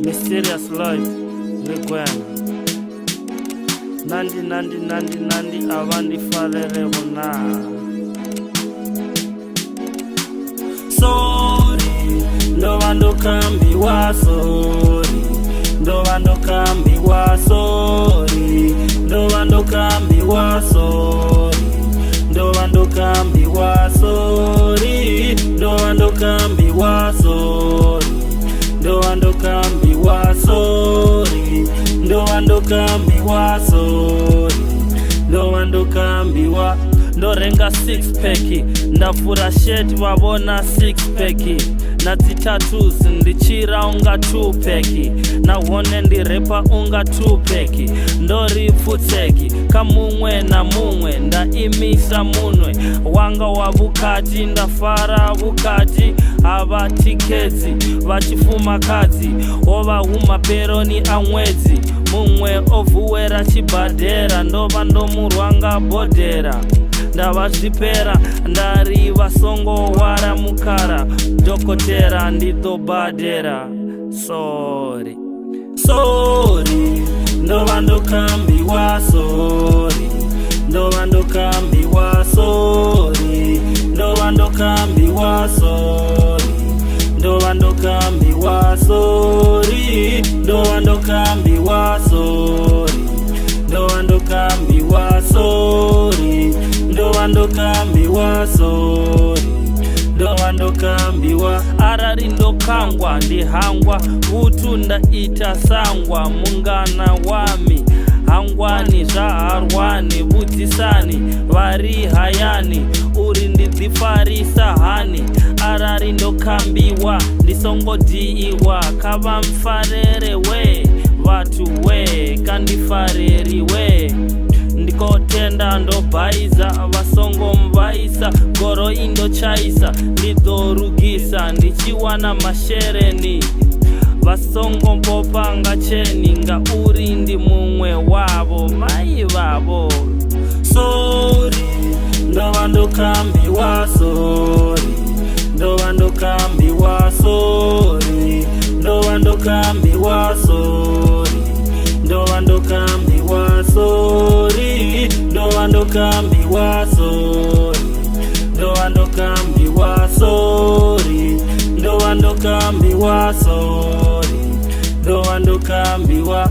Mysterious life Ligwena Nandi abandi farere bona. Sorry Ndo kambiwa sorry Ndo kambiwa sorry Ndo kambiwa sorry Ndo kambiwa sorry Ndo kambiwa sorry Ndo kambiwa sorry Ndo kambiwa sorry Ndo kambiwa Ndorenga 6 pack ndavura shirt wabona 6 pack na tattoos ndichira unga 2 pack na hone ndirepa unga 2 pack ndori pfutseki kamumwe na mumwe ndaimisa munwe wanga wa vukati ndafara vukati avatikezi vachifuma kadzi ova humaperoni amwedzi mumwe ovuwera chibhadhera ndova ndomurwanga bodhera ndavazvipera ndari vasongo wara mukara dhokotera ndidhobhadhera sorry sorry ndova ndokambiwa sorry ndova ndokambiwa sorry ndova ndokambiwa sorry ndova ndokambiwa sorry ndova ndokambiwa sorry ndova ndokambiwa sorry ndova ndokambiwa sorry ndova ndokambiwa arari ndokangwa ndihangwa utu ndaita sangwa mungana wami hangwani zvaharwani budzisani vari hayani uri ndidzifarisa hani arari ndokambiwa ndisongodhiiwa kavamfarere we vatu we kandifareri we ndikotenda ndobhaiza vasongo mvaisa goro indochaisa ndidorugisa ndichiwana mashereni vasongo mbopanga cheni ngauri ndi mumwe wavo mai vavo sorry ndova ndokambiwa sorry ndova ndokambiwa sorry ndova ndokambiwa sorry ndova ndokambiwa sorry ndova ndokambiwa sorry ndova ndokambiwa sorry ndova ndokambiwa sorry ndova ndokambiwa